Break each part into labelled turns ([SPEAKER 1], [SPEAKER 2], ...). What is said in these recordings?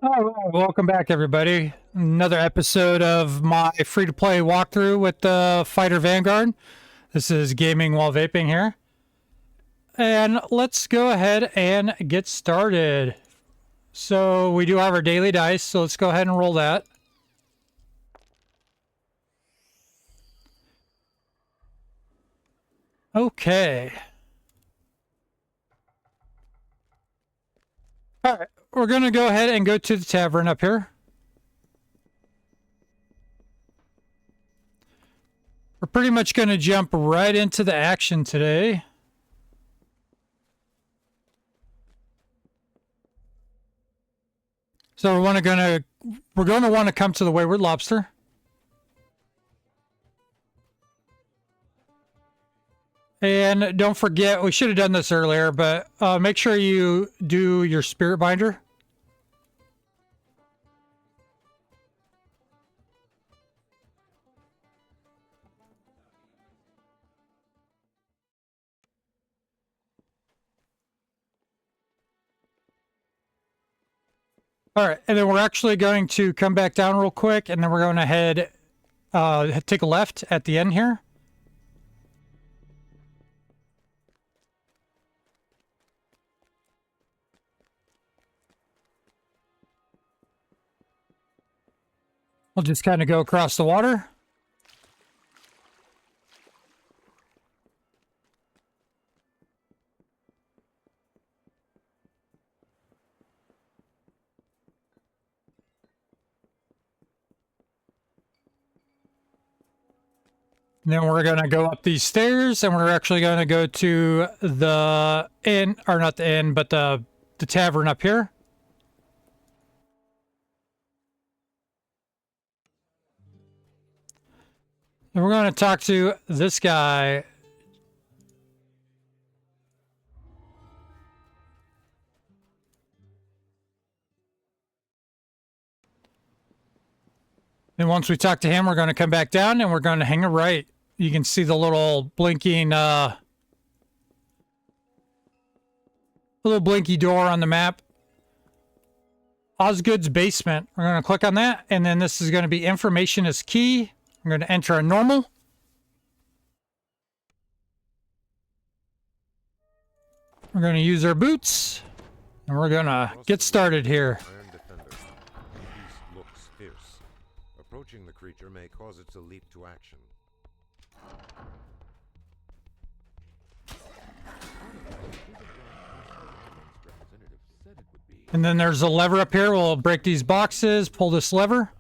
[SPEAKER 1] All right, welcome back, everybody. Another episode of my free-to-play walkthrough with the Fighter Vanguard. This is Gaming While Vaping here. And let's go ahead and get started. So we do have our daily dice, so let's go ahead and roll that. Okay. All right, we're going to go ahead and go to the tavern up here. We're pretty much going to jump right into the action today. So we're going to want to come to the Wayward Lobster. And don't forget, we should have done this earlier, but make sure you do your spirit binder. All right, and then we're actually going to come back down real quick, and then we're going to head, take a left at the end here. We'll just kind of go across the water. And then we're going to go up these stairs, and we're actually going to go to the inn, or not the inn, but the tavern up here. And we're going to talk to this guy. And once we talk to him, we're going to come back down and we're going to hang a right. You can see the little blinking, little blinky door on the map. Osgood's basement. We're going to click on that. And then this is going to be information is key. I'm going to enter a normal. We're going to use our boots. And we're going to get started here.
[SPEAKER 2] Approaching the creature may cause it to leap to action.
[SPEAKER 1] And then there's a lever up here. We'll break these boxes, pull this lever.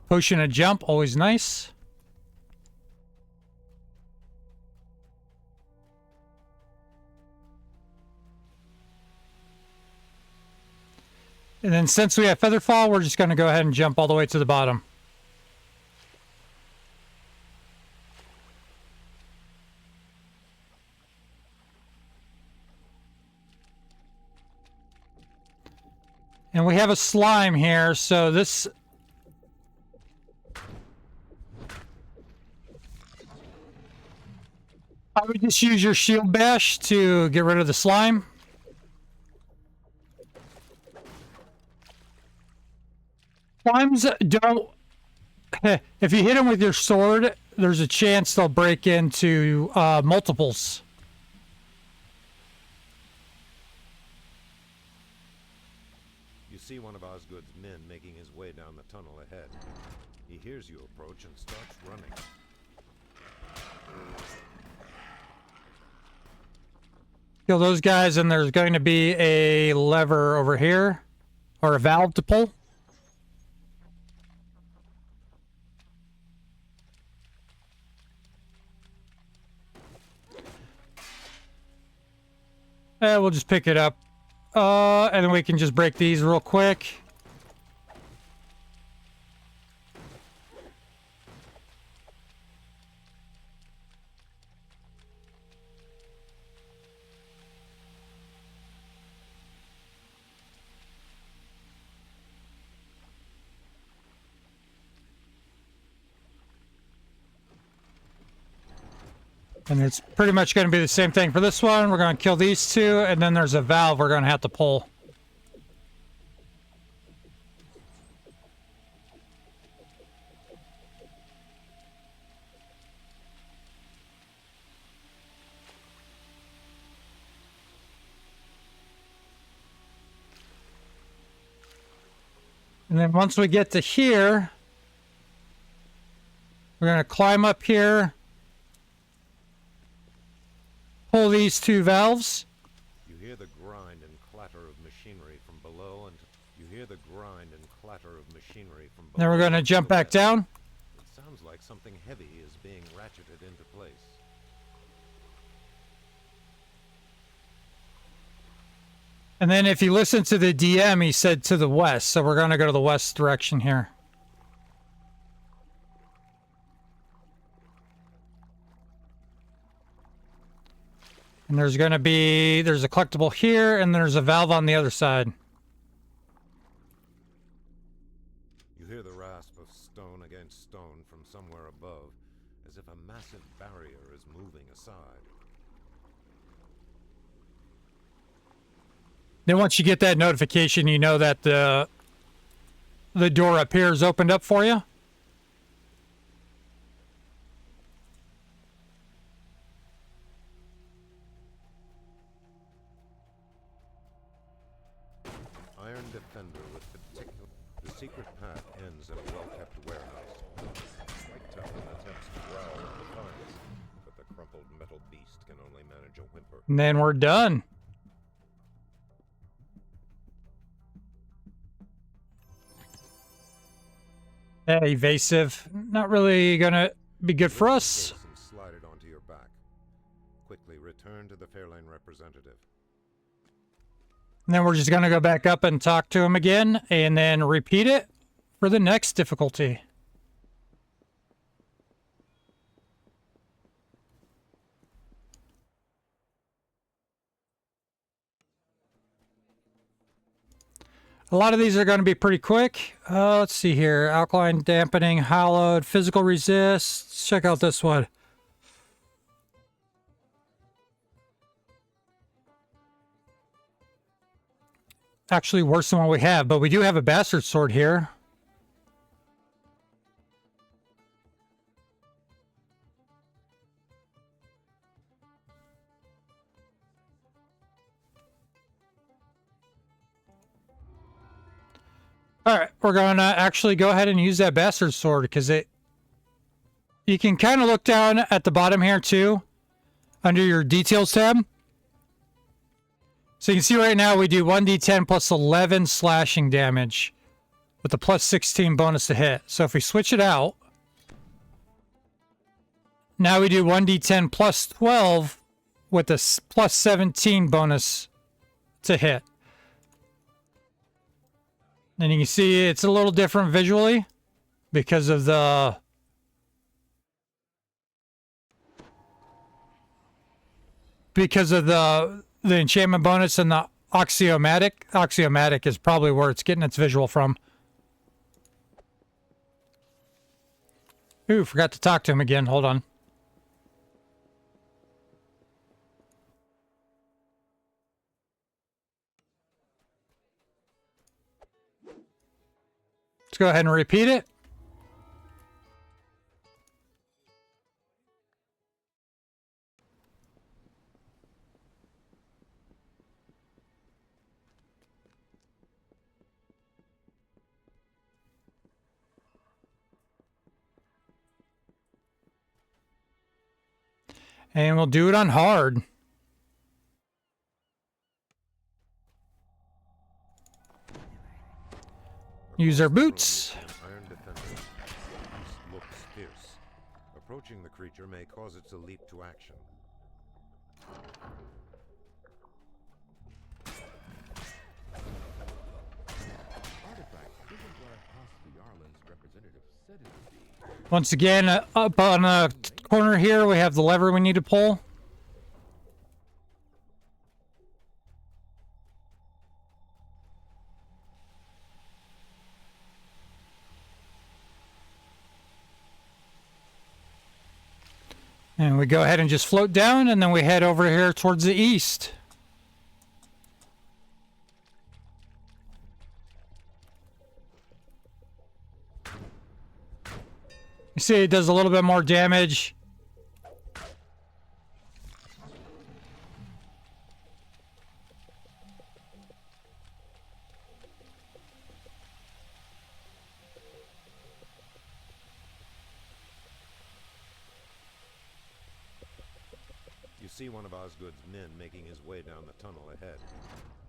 [SPEAKER 1] Potion a jump, always nice. And then since we have Featherfall, we're just going to go ahead and jump all the way to the bottom. And we have a slime here, so this... I would just use your shield bash to get rid of the slime. Slimes don't... If you hit them with your sword, there's a chance they'll break into multiples.
[SPEAKER 2] You see one of Osgood's men making his way down the tunnel ahead. He hears you approach and starts running.
[SPEAKER 1] Kill those guys, and there's going to be a lever over here, or a valve to pull. We'll just pick it up. And then we can just break these real quick. And it's pretty much going to be the same thing for this one. We're going to kill these two, and then there's a valve we're going to have to pull. And then once we get to here, we're going to climb up here, pull these two valves.
[SPEAKER 2] You hear the grind and clatter of machinery from below, and
[SPEAKER 1] Then we're going to jump back down.
[SPEAKER 2] It sounds like something heavy is being ratcheted into place.
[SPEAKER 1] And then if you listen to the DM, he said to the west, so we're going to go to the west direction here. And there's going to be, there's a collectible here, and there's a valve on the other side.
[SPEAKER 2] You hear the rasp of stone against stone from somewhere above, as if a massive barrier is moving aside.
[SPEAKER 1] Then once you get that notification, you know that the door up here is opened up for you.
[SPEAKER 2] Iron Defender with particular... The secret path ends at a well-kept warehouse. White Town attempts to growl in defiance, but the crumpled metal beast can only manage a whimper.
[SPEAKER 1] And then we're done. Evasive. Not really gonna be good for us.
[SPEAKER 2] And slide it onto your back. Quickly return to the Fairlane representative.
[SPEAKER 1] And then we're just gonna go back up and talk to him again, and then repeat it for the next difficulty. A lot of these are going to be pretty quick. Let's see here. Alkaline dampening, hallowed, physical resist. Let's check out this one. Actually worse than what we have, but we do have a bastard sword here. Alright, we're going to actually go ahead and use that bastard sword because you can kind of look down at the bottom here too, under your details tab. So you can see right now we do 1d10 plus 11 slashing damage with a plus 16 bonus to hit. So if we switch it out, now we do 1d10 plus 12 with a plus 17 bonus to hit. And you can see it's a little different visually because of the enchantment bonus and the axiomatic. Axiomatic is probably where it's getting its visual from. Ooh, forgot to talk to him again. Hold on. Let's go ahead and repeat it. And we'll do it on hard. Use our boots.
[SPEAKER 2] Iron Defender. This looks fierce. Approaching the creature may cause it to leap to action.
[SPEAKER 1] Once again, up on a corner here, we have the lever we need to pull. And we go ahead and just float down, and then we head over here towards the east. You see it does a little bit more damage.
[SPEAKER 2] see one of Osgood's men making his way down the tunnel ahead.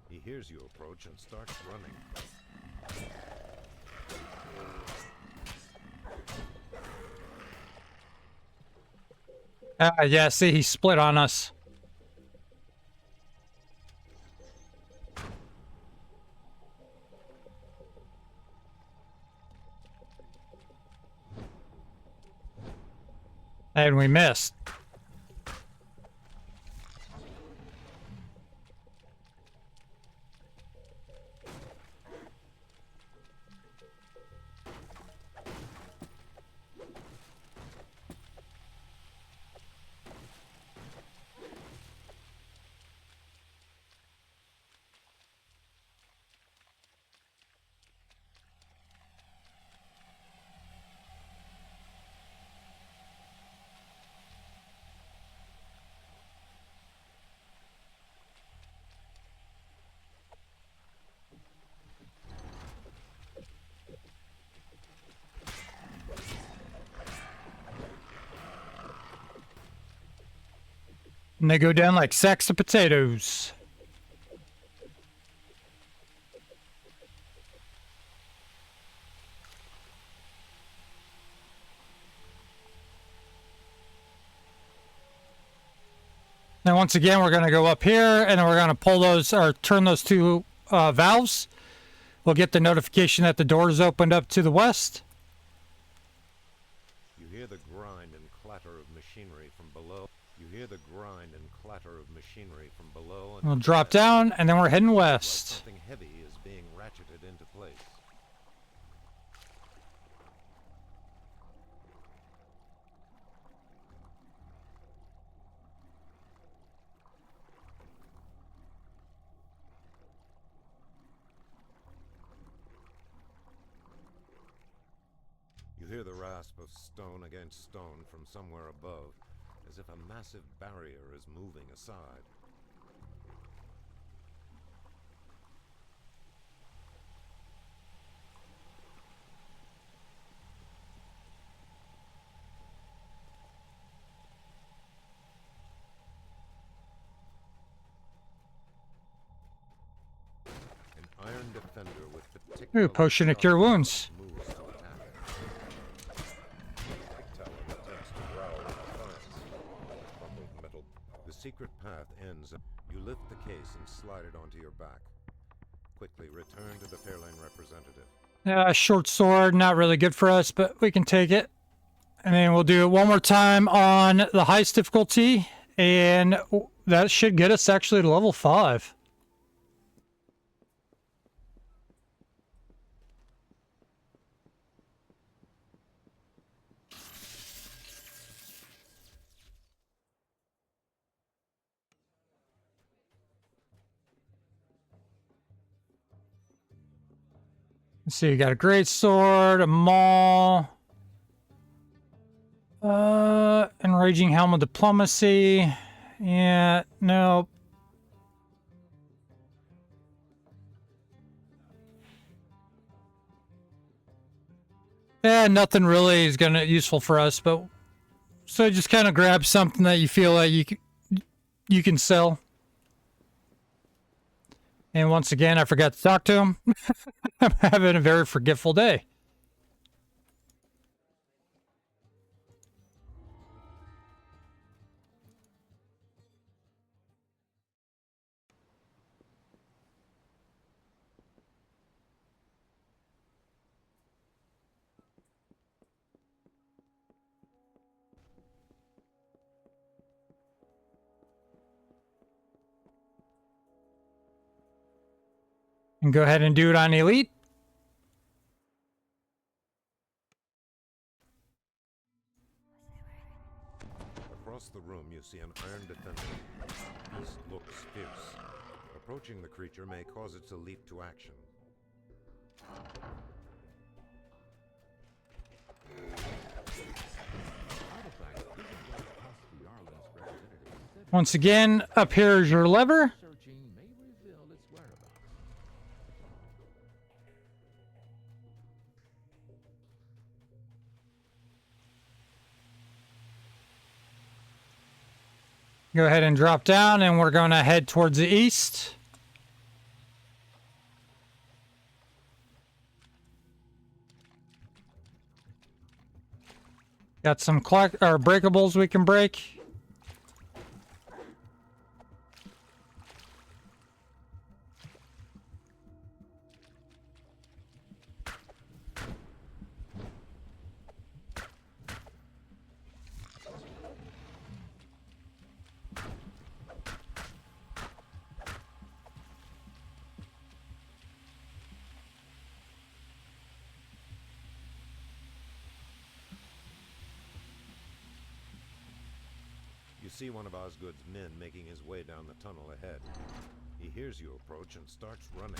[SPEAKER 2] He hears you approach and starts running.
[SPEAKER 1] Yeah, see, he split on us. And we missed. And they go down like sacks of potatoes. Now, once again, we're going to go up here, and then we're going to pull those, or turn those two valves. We'll get the notification that the door is opened up to the west.
[SPEAKER 2] You hear the grind and clatter of machinery from below. You hear the grind and clatter of machinery from below. And
[SPEAKER 1] We'll drop down, and then we're heading west.
[SPEAKER 2] like something heavy is being ratcheted into place. You hear the rasp of stone against stone from somewhere above, as if a massive barrier is moving aside. An iron defender with particular
[SPEAKER 1] Ooh, potion to cure wounds.
[SPEAKER 2] moves to attack. Attempts to growl in defiance. Crumpled metal. The secret path ends. You lift the case and slide it onto your back. Quickly return to the Fairlane representative.
[SPEAKER 1] Short sword, not really good for us, but we can take it. And then we'll do it one more time on the highest difficulty, and that should get us actually to level 5. Let's see, you got a great sword, a maul, enraging helm of diplomacy. Yeah, no. Nothing really is gonna useful for us, but so just kind of grab something that you feel like you can sell. And once again, I forgot to talk to him. I'm having a very forgetful day. And go ahead and do it on Elite.
[SPEAKER 2] Across the room, you see an iron defender. Beast looks fierce. Approaching the creature may cause it to leap to action.
[SPEAKER 1] Once again, up here is your lever. Go ahead and drop down, and we're going to head towards the east. Got some breakables we can break.
[SPEAKER 2] You see one of Osgood's men making his way down the tunnel ahead. He hears you approach and starts running.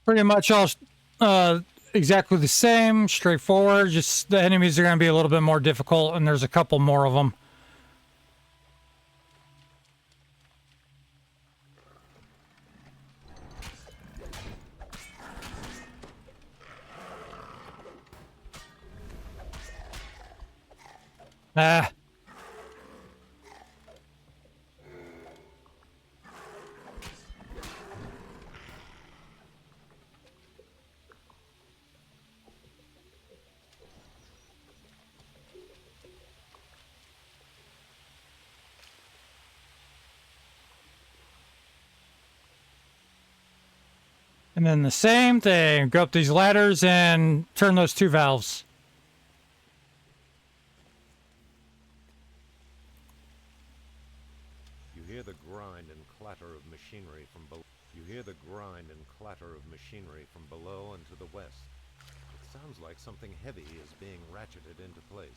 [SPEAKER 1] Pretty much all exactly the same, straightforward. Just the enemies are going to be a little bit more difficult, and there's a couple more of them. Ah. And then the same thing. Go up these ladders and turn those two valves.
[SPEAKER 2] You hear the grind and clatter of machinery from below. You hear the grind and clatter of machinery from below and to the west. It sounds like something heavy is being ratcheted into place.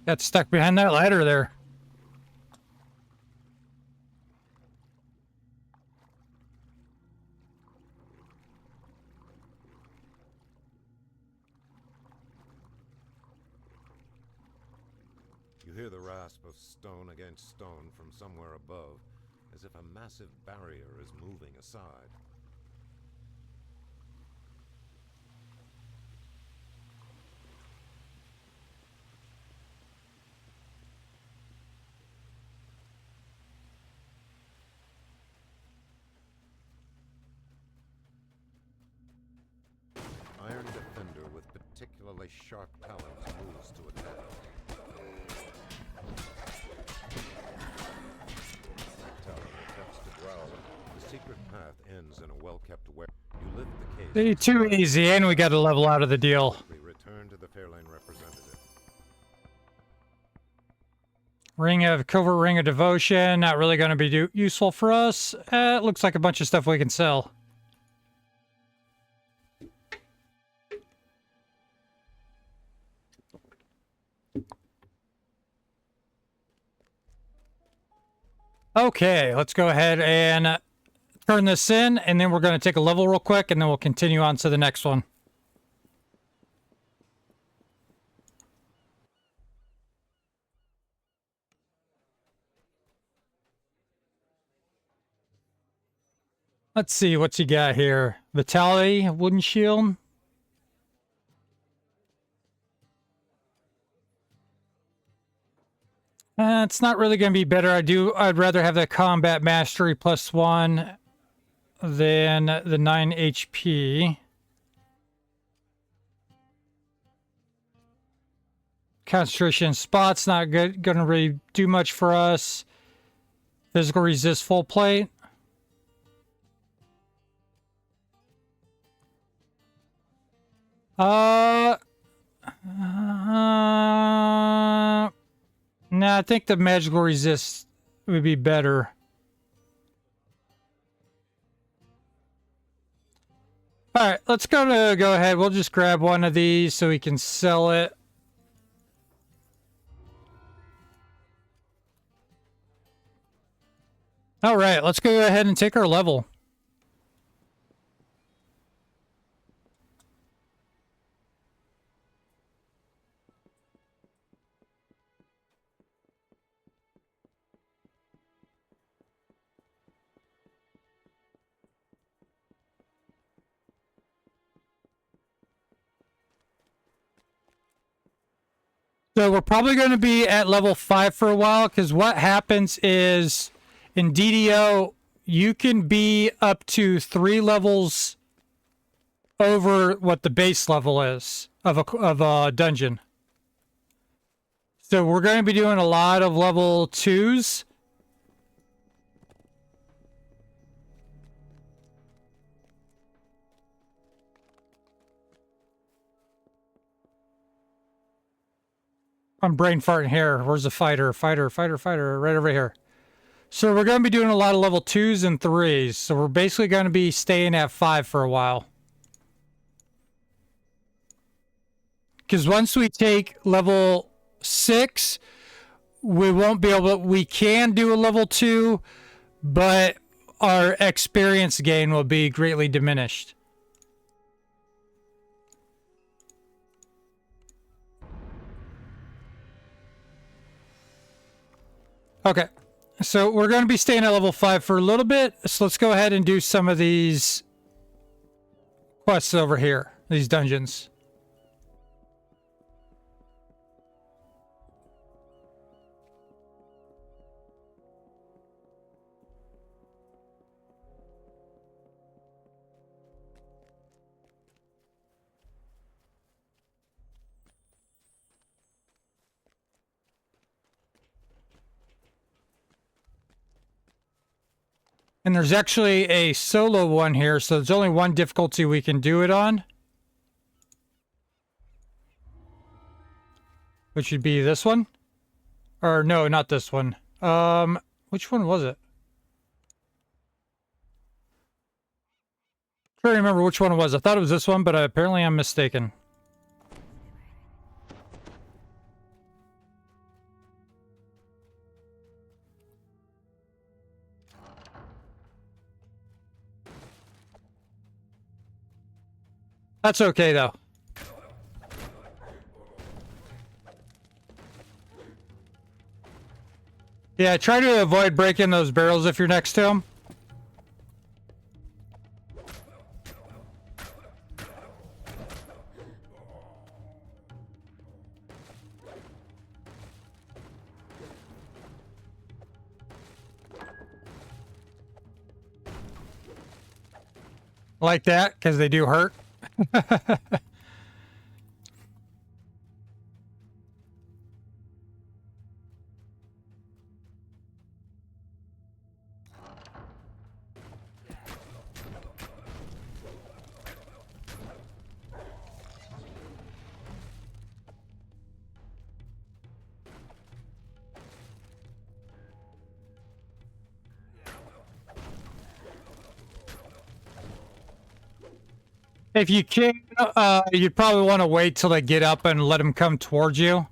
[SPEAKER 1] Got stuck behind that ladder there.
[SPEAKER 2] You hear the rasp of stone against stone from somewhere above, as if a massive barrier is moving aside. Iron Defender with particularly sharp talons moves to attack. Talon attempts to growl. The secret path ends in a well-kept ware. You lift the case.
[SPEAKER 1] Be too easy, and we got to level out of the deal.
[SPEAKER 2] We return to the Fairlane representative.
[SPEAKER 1] Covert ring of devotion. Not really going to be useful for us. It looks like a bunch of stuff we can sell. Okay, let's go ahead and turn this in, and then we're going to take a level real quick, and then we'll continue on to the next one. Let's see, what's he got here? Vitality, wooden shield. It's not really going to be better. I'd rather have that combat mastery +1 than the 9 HP. Concentration spots not good. Going to really do much for us. Physical resist full plate. Nah, I think the magical resist would be better. Alright, let's go ahead. We'll just grab one of these so we can sell it. Alright, let's go ahead and take our level. So we're probably going to be at level 5 for a while, because what happens is in DDO, you can be up to 3 levels over what the base level is of a dungeon. So we're going to be doing a lot of level 2s. I'm brain farting here. Where's the fighter? Fighter, right over here. So we're going to be doing a lot of level 2s and 3s. So we're basically going to be staying at 5 for a while. Because once we take level 6, we won't be able to, we can do a level 2, but our experience gain will be greatly diminished. Okay, so we're going to be staying at level 5 for a little bit. So let's go ahead and do some of these quests over here, these dungeons. And there's actually a solo one here, so there's only one difficulty we can do it on. Which would be this one. Or no, not this one. Which one was it? I don't remember which one it was. I thought it was this one, but apparently I'm mistaken. That's okay, though. Yeah, try to avoid breaking those barrels if you're next to them. Like that, because they do hurt. If you can, you'd probably want to wait till they get up and let them come towards you,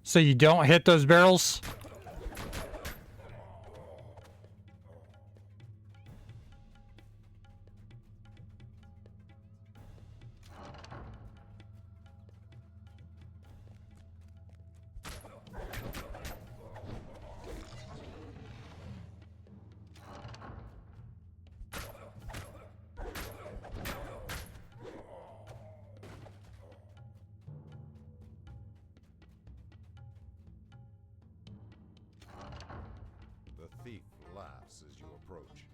[SPEAKER 1] so you don't hit those barrels.
[SPEAKER 2] The thief laughs as you approach.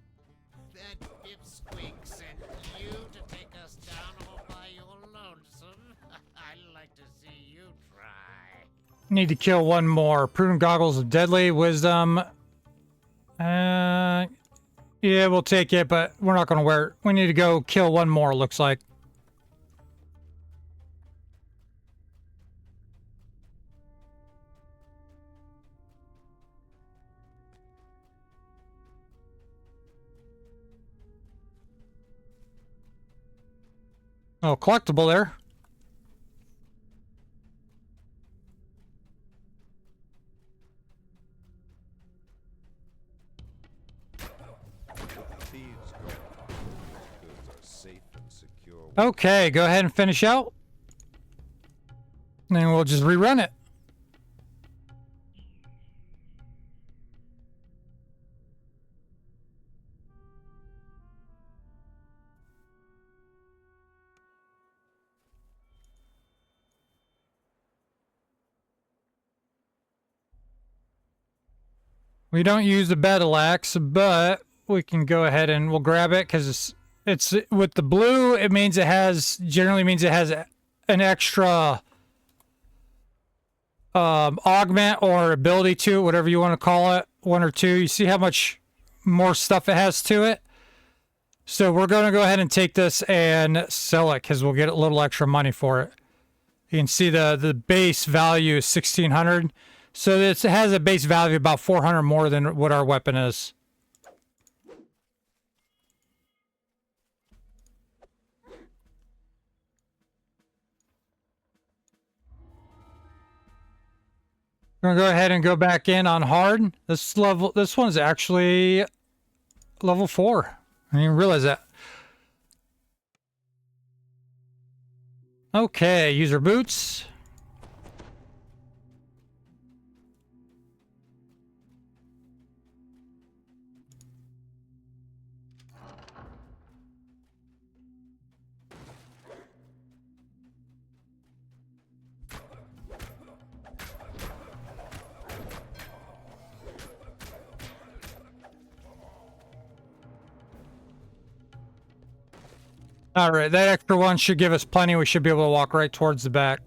[SPEAKER 3] That dipsqueak sent you to take us down all by your lonesome? I'd like to see you try.
[SPEAKER 1] Need to kill one more. Prudent goggles of deadly wisdom. Yeah, we'll take it, but we're not going to wear it. We need to go kill one more, looks like. Oh, collectible there.
[SPEAKER 2] Thieves go. Goods are safe and secure.
[SPEAKER 1] Okay, go ahead and finish out. And then we'll just rerun it. We don't use the battle axe, but we can go ahead and we'll grab it because it's with the blue. It means it has generally means it has an extra augment or ability to it, whatever you want to call it, one or two. You see how much more stuff it has to it. So we're going to go ahead and take this and sell it because we'll get a little extra money for it. You can see the base value is 1,600. So it has a base value about 400 more than what our weapon is. We're gonna go ahead and go back in on hard. This one's actually level 4. I didn't even realize that. Okay, user boots. All right, that extra one should give us plenty. We should be able to walk right towards the back.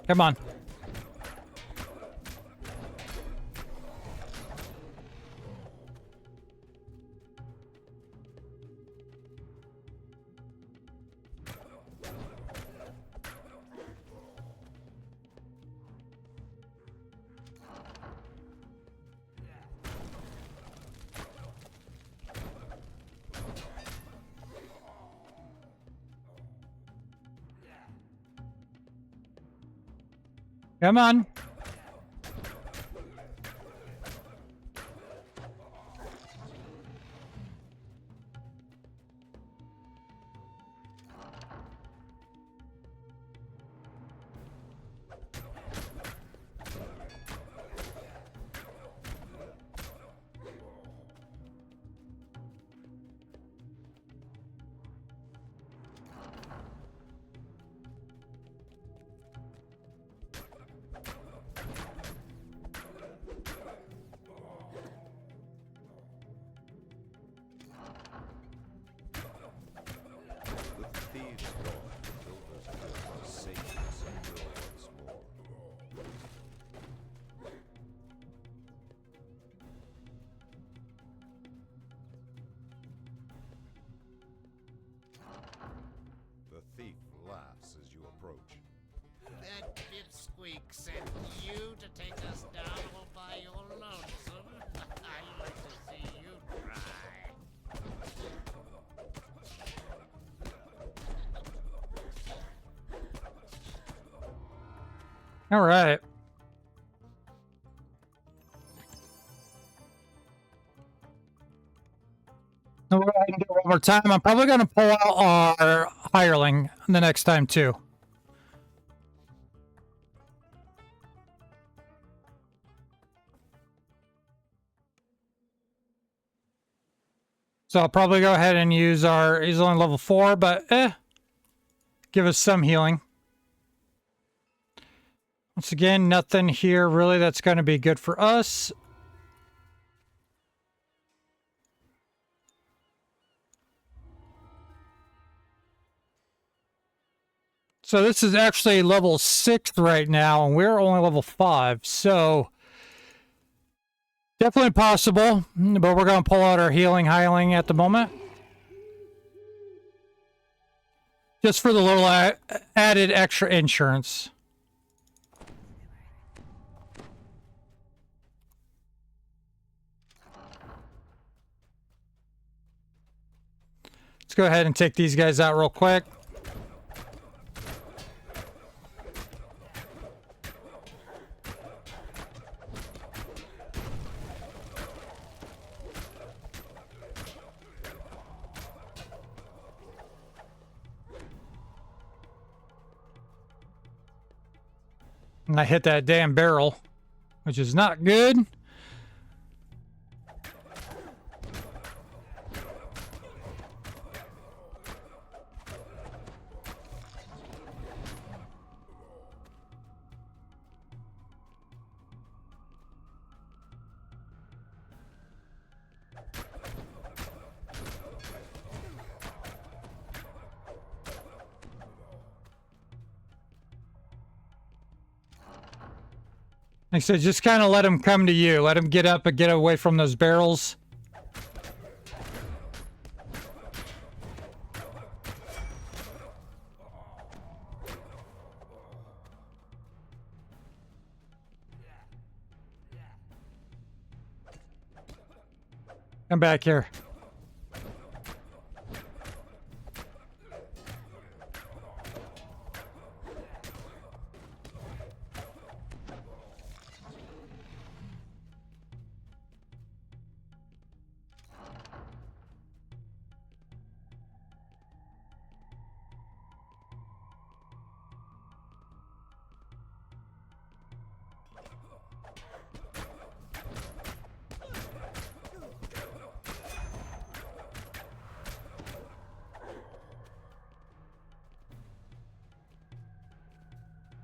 [SPEAKER 1] Come on. Come on.
[SPEAKER 2] With thieves gone, builders build to save us and build once more. The thief laughs as you approach.
[SPEAKER 3] That dipsqueak sent you to take us down all by your lonesome. I'd like to see you try.
[SPEAKER 1] All right. We'll go ahead and do it one more time. I'm probably going to pull out our hireling the next time too. So I'll probably go ahead and use our, he's only level 4, but give us some healing. Once again, nothing here really that's going to be good for us. So this is actually level 6 right now, and we're only level 5. So definitely possible, but we're going to pull out our healing at the moment. Just for the little added extra insurance. Let's go ahead and take these guys out real quick. And I hit that damn barrel, which is not good. Like I said, just kind of let him come to you. Let him get up and get away from those barrels. Come back here.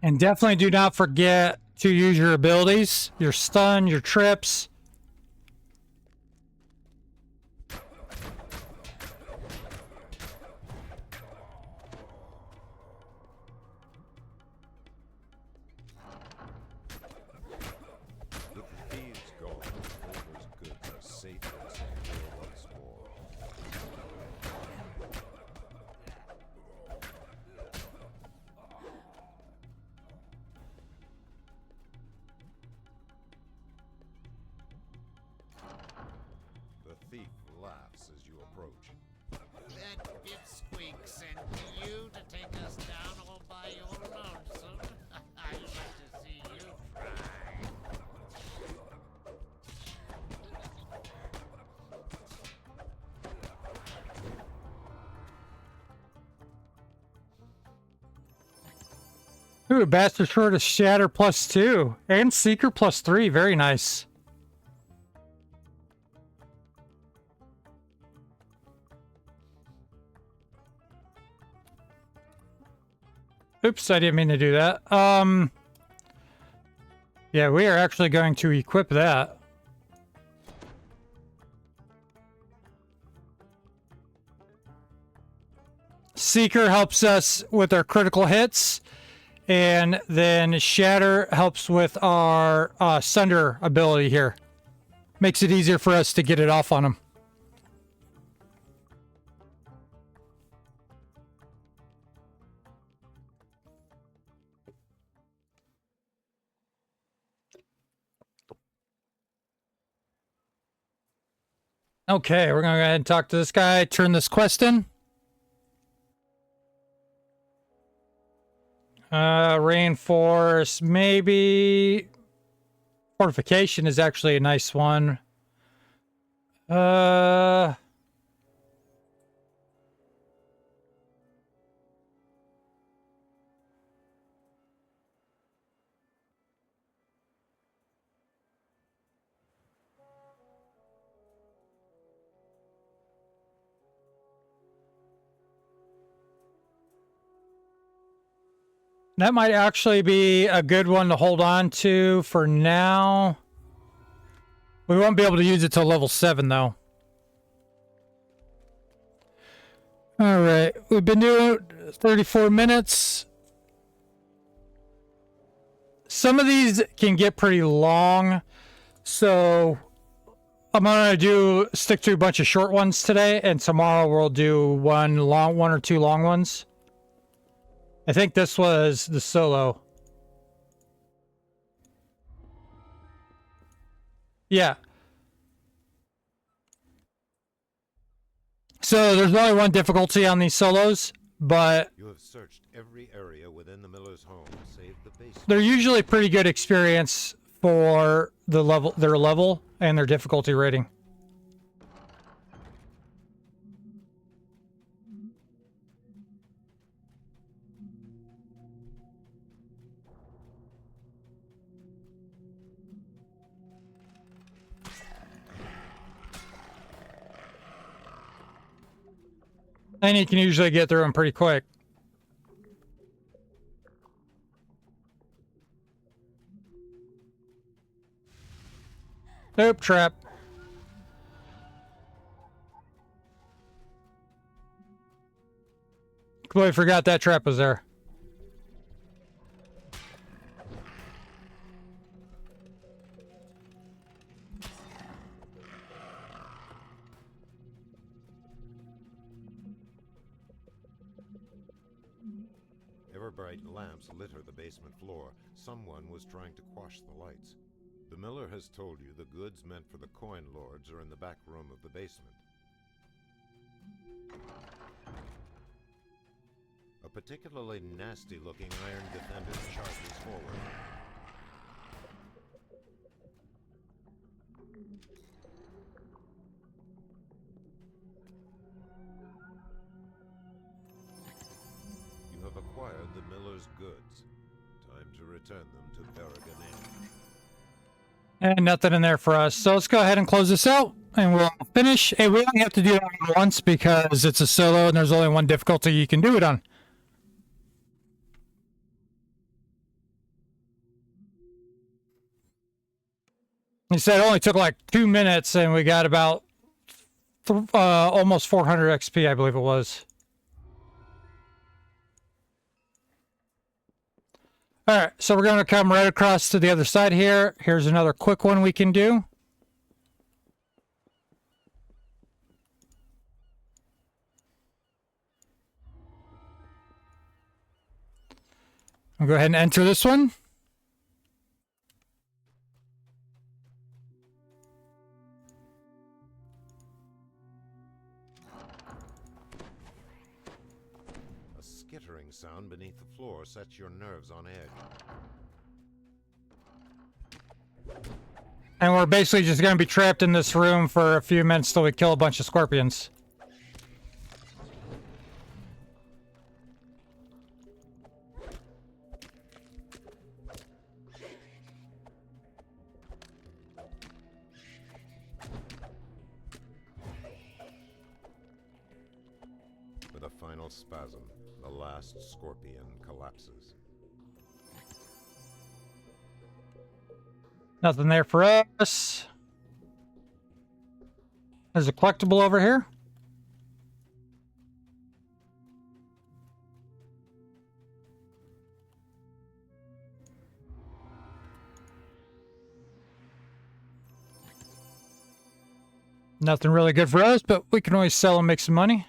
[SPEAKER 1] And definitely do not forget to use your abilities, your stun, your trips.
[SPEAKER 2] With the thieves gone, Over's goods are safe and secure once more. The thief laughs as you approach.
[SPEAKER 3] That pipsqueak sent you to take us down all by your lonesome. I'd like to see you try.
[SPEAKER 1] Ooh, Bastard Short of Shatter +2 and Seeker +3. Very nice. Oops, I didn't mean to do that. Yeah, we are actually going to equip that. Seeker helps us with our critical hits, and then Shatter helps with our Sunder ability here. Makes it easier for us to get it off on them. Okay, we're going to go ahead and talk to this guy, turn this quest in. Reinforce, maybe. Fortification is actually a nice one. That might actually be a good one to hold on to for now. We won't be able to use it till level 7, though. Alright, we've been doing 34 minutes. Some of these can get pretty long, so I'm gonna stick to a bunch of short ones today, and tomorrow we'll do one or two long ones. I think this was the solo. Yeah. So there's only one difficulty on these solos, but
[SPEAKER 2] You have searched every area within the miller's home, save the basement.
[SPEAKER 1] they're usually pretty good experience for their level and their difficulty rating. And you can usually get through them pretty quick. Nope, trap. Completely forgot that trap was there.
[SPEAKER 2] bright lamps litter the basement floor. Someone was trying to quash the lights. The miller has told you the goods meant for the coin lords are in the back room of the basement. A particularly nasty-looking iron defender charges forward. You have acquired the miller's goods. Time to return them to Berrigan.
[SPEAKER 1] And nothing in there for us. So let's go ahead and close this out, and we'll finish. Hey, we only have to do it once because it's a solo, and there's only one difficulty you can do it on. He said it only took like 2 minutes, and we got about almost 400 XP, I believe it was. All right, so we're going to come right across to the other side here. Here's another quick one we can do. I'll go ahead and enter this one.
[SPEAKER 2] A skittering sound beneath the floor sets your nerves on edge.
[SPEAKER 1] And we're basically just going to be trapped in this room for a few minutes till we kill a bunch of scorpions.
[SPEAKER 2] With a final spasm, the last scorpion collapses.
[SPEAKER 1] Nothing there for us. There's a collectible over here. Nothing really good for us, but we can always sell and make some money.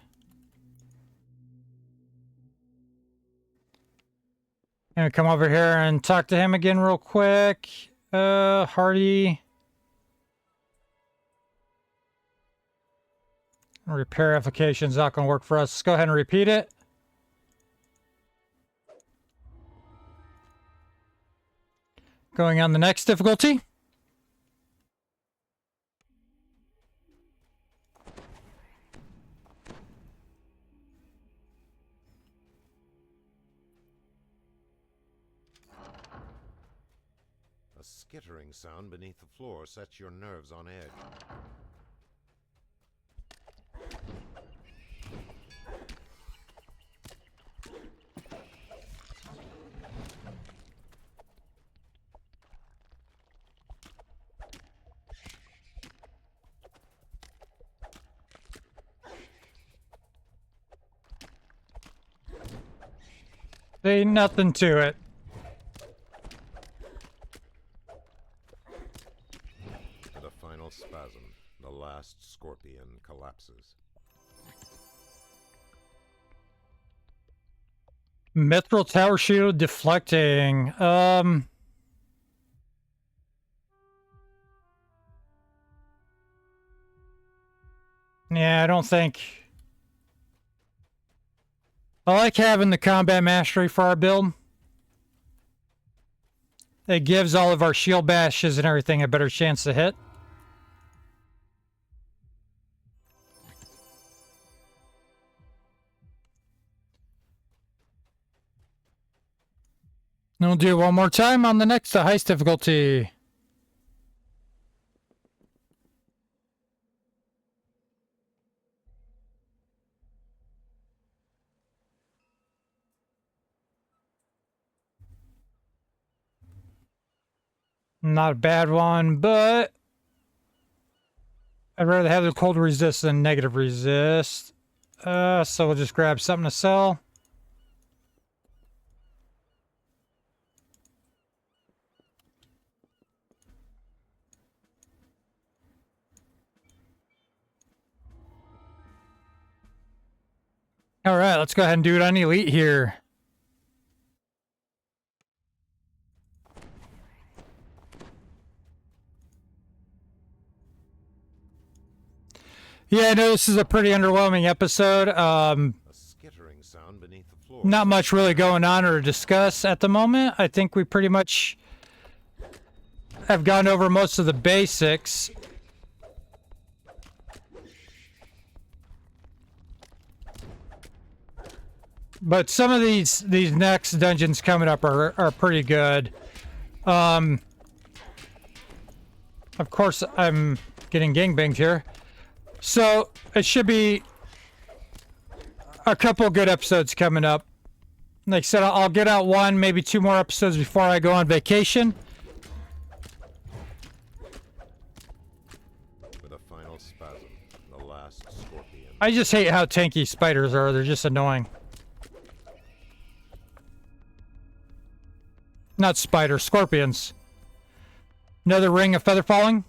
[SPEAKER 1] And we come over here and talk to him again real quick. Hardy. Repair application's not going to work for us. Let's go ahead and repeat it. Going on the next difficulty.
[SPEAKER 2] A skittering sound beneath the floor sets your nerves on edge.
[SPEAKER 1] Ain't nothing to it.
[SPEAKER 2] With a final spasm, the last scorpion collapses.
[SPEAKER 1] Mithril tower shield deflecting. Yeah, I don't think. I like having the combat mastery for our build. It gives all of our shield bashes and everything a better chance to hit. And we'll do it one more time on the next heist difficulty. Not a bad one, but I'd rather have the cold resist than negative resist. So we'll just grab something to sell. All right, let's go ahead and do it on Elite here. Yeah, I know this is a pretty underwhelming episode.
[SPEAKER 2] A skittering sound beneath the floor.
[SPEAKER 1] Not much really going on or to discuss at the moment. I think we pretty much have gone over most of the basics. But some of these next dungeons coming up are pretty good. Of course, I'm getting gangbanged here. So, it should be a couple good episodes coming up. Like I said, I'll get out one, maybe 2 more episodes before I go on vacation.
[SPEAKER 2] With a final spasm, the last scorpion.
[SPEAKER 1] I just hate how tanky spiders are. They're just annoying. Not spiders, scorpions. Another ring of feather falling.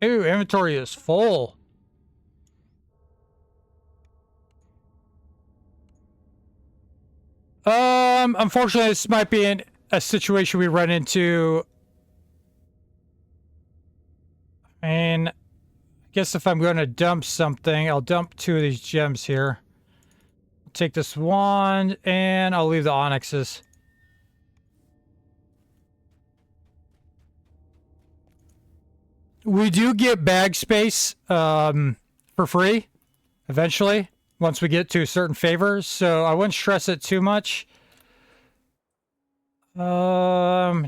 [SPEAKER 1] Ooh, inventory is full. Unfortunately, this might be a situation we run into. And I guess if I'm going to dump something, I'll dump 2 of these gems here. Take this wand, and I'll leave the onyxes. We do get bag space for free eventually once we get to certain favors, so I wouldn't stress it too much. I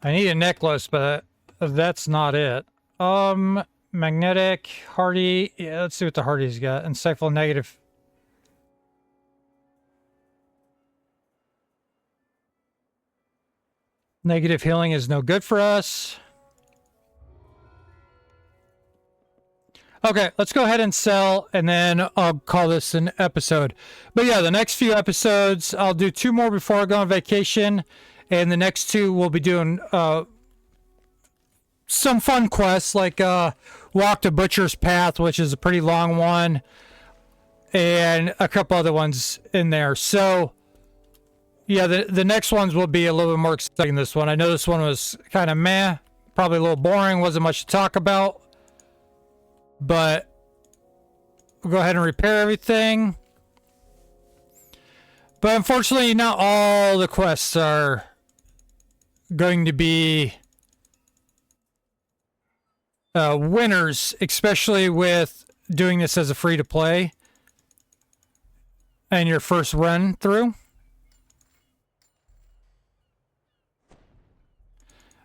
[SPEAKER 1] need a necklace, but that's not it. Magnetic, hardy. Yeah, let's see what the hardy's got. And Insightful negative. Negative healing is no good for us. Okay, let's go ahead and sell, and then I'll call this an episode. But yeah, the next few episodes, I'll do 2 more before I go on vacation, and the next 2 we'll be doing some fun quests, like Walk to Butcher's Path, which is a pretty long one, and a couple other ones in there. So yeah, the next ones will be a little bit more exciting than this one. I know this one was kind of meh, probably a little boring, wasn't much to talk about. But we'll go ahead and repair everything. But unfortunately, not all the quests are going to be winners, especially with doing this as a free-to-play and your first run through.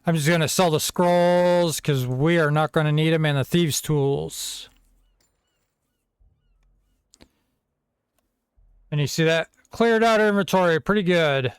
[SPEAKER 1] I'm just going to sell the scrolls because we are not going to need them, and the thieves' tools. And you see that? Cleared out our inventory pretty good.